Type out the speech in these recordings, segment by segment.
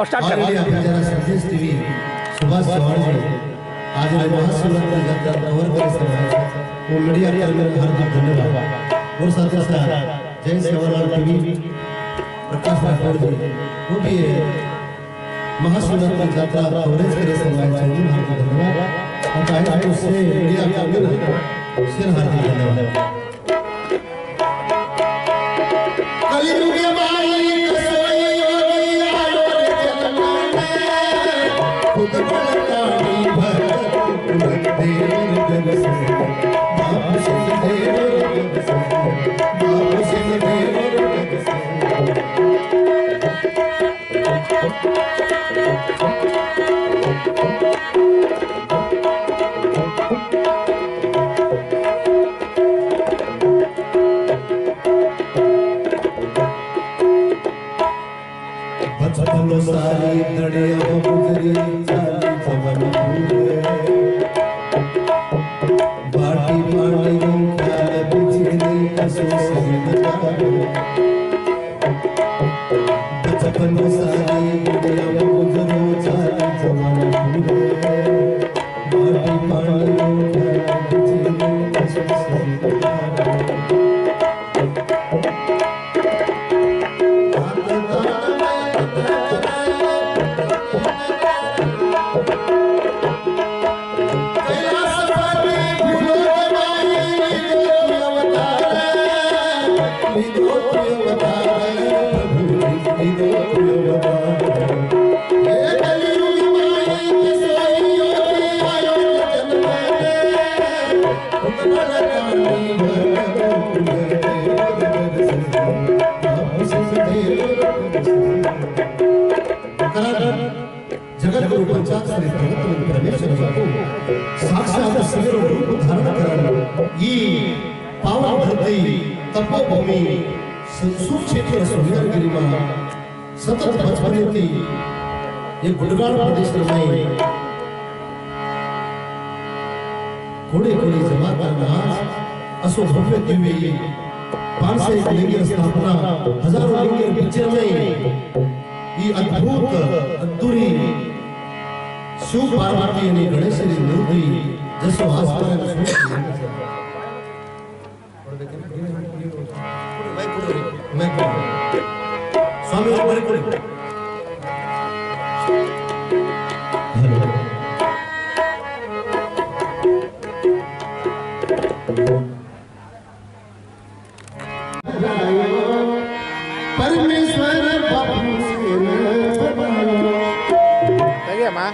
Start कर लिया जरा संदेश टीवी सुभाष चौहान जी आज महाशिवरात्रि यात्रा कवर करे समाज वो मीडिया के अंदर हार्दिक धन्यवाद और साथ ही साथ जय सेवालाल टीवी प्रकाश राठौड़ जी वो भी महाशिवरात्रि यात्रा कवरेज करे समाज हार्दिक धन्यवाद और आए उससे मीडिया के अंदर सिर हार्दिक धन्यवाद सारी दड़ियों गुजरी सारी जवन पूरे बाटी बाटी ख्याल बिछड़ी कसो सिंगारो बचपन सारी दड़ियों गुजरो सारी जवन पूरे बाटी बाटी ख्याल बिछड़ी कसो सिंगारो जगत गुरु पंचायत श्री भगवत परमेश्वर को साक्षात सगरो रूप धारण करन ई पावन धरती तपोभूमि सुक्षेत्र सुंदरगिरी में सतत बचपनेती ये गुडगाड़ प्रदेश में घोड़े घोड़ी जमा करना असो भव्य दिव्य 501 लिंग स्थापना हजारों लिंग पिक्चर में ये अद्भुत अद्भुरी शिव पार्वती ने गणेश की मूर्ति जसो आसमान स्वामी परमेश्वर माँ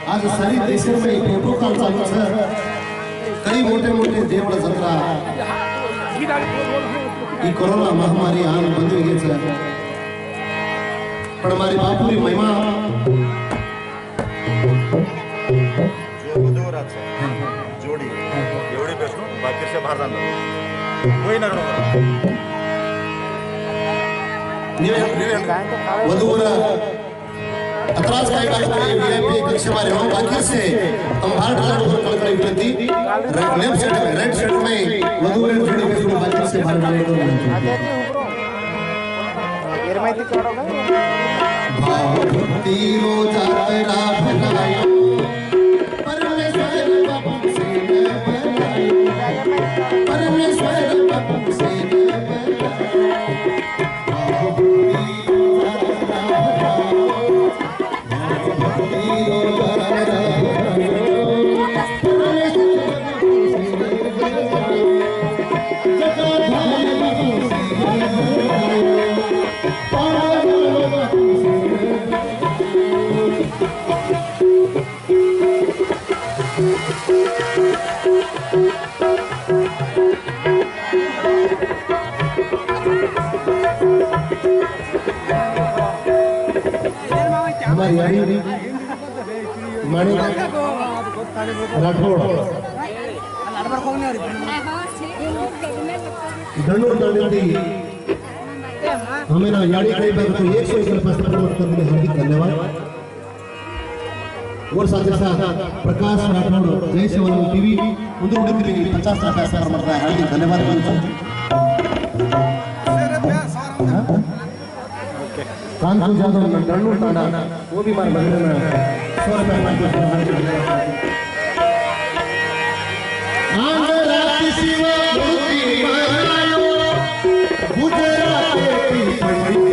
आज सारी देशों में प्रोटोकॉल चालू है कई मोटे मोटे देवड़ जत्रा ये कोरोना महामारी आन बंद हो गई है पर हमारी बापूरी महिमा जो जोर अच्छा जोड़ी एवढी बेस्ट बाकी से बाहर जाणार कोई ना वधूवर अतराज काय काय वीआईपी कक्ष मारे हो बाकी से हम हार्ट कार्ड पर कल विनती लेफ्ट साइड में वधूवर जोड़ी बेसुर बाकी से बाहर डालने को विनती भाव भक्ति रो जातरा भलायो परमेश्वर बापू से बनायो परमेश्वर बापू से हमारी यारी माणिक राठौड़ धनुर दंडी हमें ना यारी कई बार तो 101 रुपये प्रमोट करने में हार्दिक धन्यवाद और साथ ही साथ प्रकाश राठौड़ जय शिवराम टीवी उधर उधर के 50 टाका से प्रमोट रहा है हार्दिक धन्यवाद कांतु जादव धनुर ताना वो भी मार बंदे में 100 रुपये आंगरात शिवा मूर्ति बनायो गुजरात की पंडित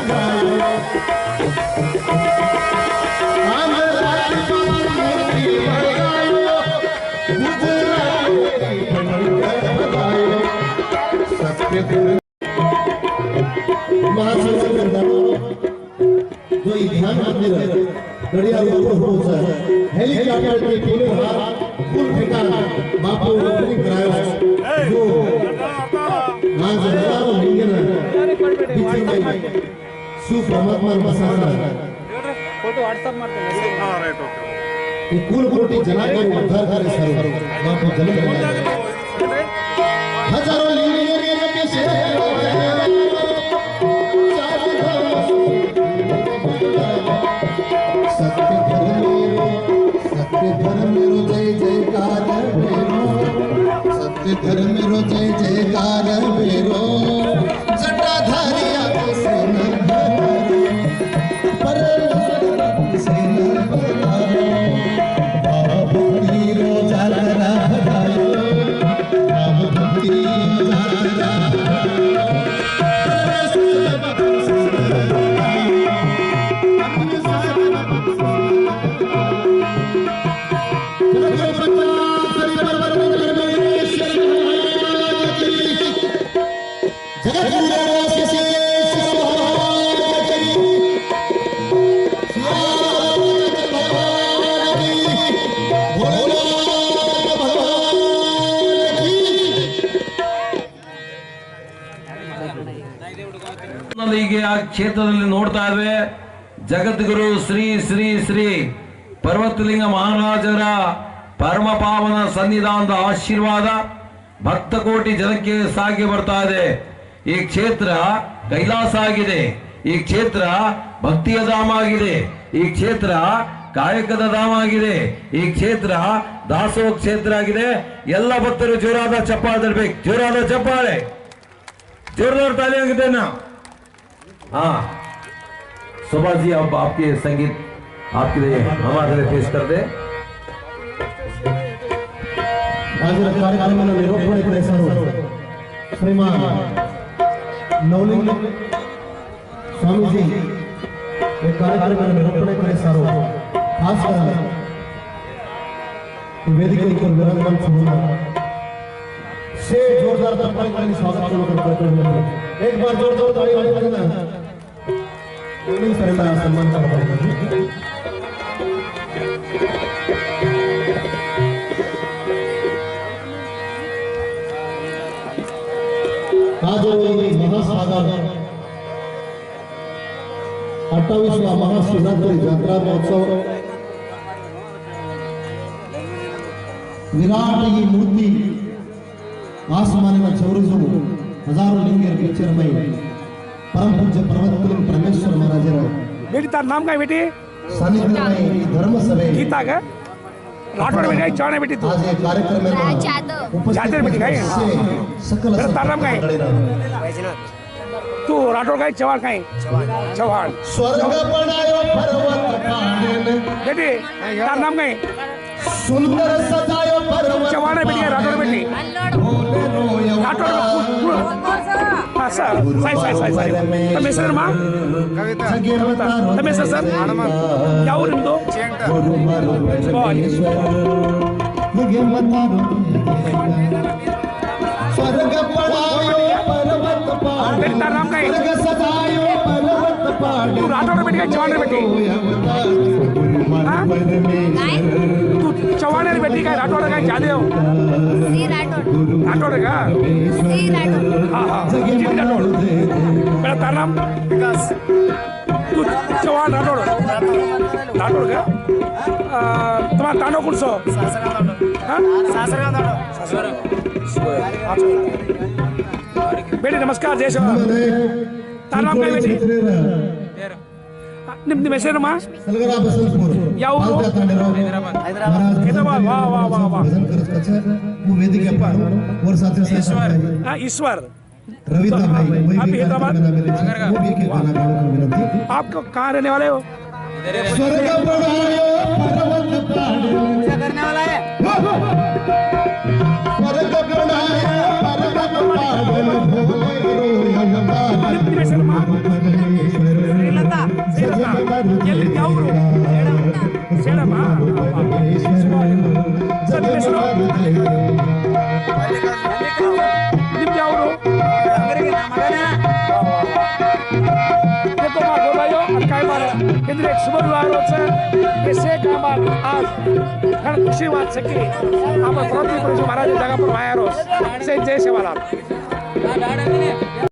बनायो आंगरात शिवा मूर्ति बनायो गुजरात की पंडित बनायो सत्य महासंसद जो ध्यान मंदिर गड़िया ऊपर पहुंचा हेलीकॉप्टर के तीनों हाथ फूल फेंका बापू ओपनिंग कराया जो आज हजारों लिंगन पीछे में सुप्रमात्मा बसाना फोटो व्हाट्सएप मारते हैं हां राइट ओके ये कुल कोटि जलाकर उद्धार करे सर बापू जल हजारों लिंगन के शेर सत्य धर्म मेरो जय जयकार भेरो सत्य धर्म मेरो जय जयकार भेरो जटाधारिया से नंदधारो पर से नंदधारो भाव भक्ति रो जागरा गायो भाव भक्ति जागरा ಈಗ ಆ ಕ್ಷೇತ್ರದಲ್ಲಿ ನೋಡ್ತಾ ಇದ್ವಿ ಜಗದ್ಗುರು ಶ್ರೀ ಶ್ರೀ ಶ್ರೀ ಪರ್ವತಲಿಂಗ ಮಹಾರಾಜರ ಪರಮ ಪಾವನ ಸನ್ನಿಧಾನದ ಆಶೀರ್ವಾದ ಭಕ್ತಕೋಟಿ ಜನಕ್ಕೆ ಸಾಗಿ ಬರ್ತಾ ಇದೆ. ಈ ಕ್ಷೇತ್ರ ಕೈಲಾಸ ಆಗಿದೆ, ಈ ಕ್ಷೇತ್ರ ಭಕ್ತಿಯ ಧಾಮ ಆಗಿದೆ, ಈ ಕ್ಷೇತ್ರ ಕಾಯಕದ ಧಾಮ ಆಗಿದೆ, ಈ ಕ್ಷೇತ್ರ ದಾಸೋಹ ಕ್ಷೇತ್ರ ಆಗಿದೆ. ಎಲ್ಲ ಭಕ್ತರು ಜೋರಾದ ಚಪ್ಪಾಳೆ ತರಬೇಕು, ಜೋರಾದ ಚಪ್ಪಾಳೆ, जोरदार तालियां आगे ना। हाँ सुभाष जी अब आपके संगीत आपके लिए हमारे लिए पेश कर दे। आज कार्यक्रम में निरूपण प्रेसर श्रीमान नवलिंग स्वामी जी कार्यक्रम में निरूपण प्रेसर खास वेदिके पर विराजमान होना से जोरदार ताली वाली स्वागत करते हैं। एक बार जोरदार ताली वाली बजाना उन्हीं सरेंदा सम्मान का बता आज महासागर 28वां महाशिवरात्रि यात्रा महोत्सव विराट ही मूर्ति आसमान में चौरिजु हजारों लिंगे पिक्चर में परम पूज्य पर्वतलिंग परमेश्वर महाराज बेटी तार नाम काय बेटी सानिध्य में धर्म सभा गीता का राठौड़ बेटी काय चौहान बेटी तू आज ये कार्यक्रम में जादर बेटी काय सकल तार नाम काय तू राठौड़ काय चौहान काय चौहान स्वर्ग बनायो पर्वत पावन बेटी तार नाम काय सुंदर सजायो पर्वत चौहान बेटी काय राठौड़ बेटी राठौड़ सर साई तमें सर माँ तमें सर क्या हो निम्दो स्वर्ग बनायो पर्वत पावन बेटी तार नाम काय स्वर्ग सजायो पर्वत पावन तू राठौड़ बेटी काय चौहान बेटी तू चौहान बेटी काय राठौड़ काय जादेव राठौड़ का हाँ हाँ राठौड़ मेरा तार नाम विकास तू चौहान राठौड़ राठौड़ का तुम्हारा तांडव कौन सो बेटी नमस्कार जय श्री राम तार नाम काय बेटी ನಿಮ್ಮ ಹೆಸರು ಮಾ सलगरा बसंतपुर ಯಾವ ಊರು हैदराबाद वाह वाह वाह वाह वो वेदिका पर और साथ हाँ ईश्वर रविंद्र भाई वही आप भी हैदराबाद वो भी एक गाना गाने को विनती आप कहाँ रहने वाले हो स्वर्ग बनायो पर्वत पहाड़ो क्या करने वाला है स्वर्ग बनायो पर्वत पहाड़ो ನಿಮ್ಮ ಹೆಸರು ಮಾ ಶ್ರೀಲತಾ ಎಲ್ಲಿ ಯಾವ ಊರು ಸೇಡಮ್ಮ ಸರ್ ನಿಮ್ಮ ಹೆಸರು ನಿಮ್ದು ಯಾವ ಊರು अंग्रेजी नाम है देखो माँ बोलायो अकाई मार इंद्र एक सुबह लाए रोज से ऐसे काम बात आज हर खुशी बात से कि आप प्रति पुरुष महाराज जगह पर आया रोज से जय सेवालाल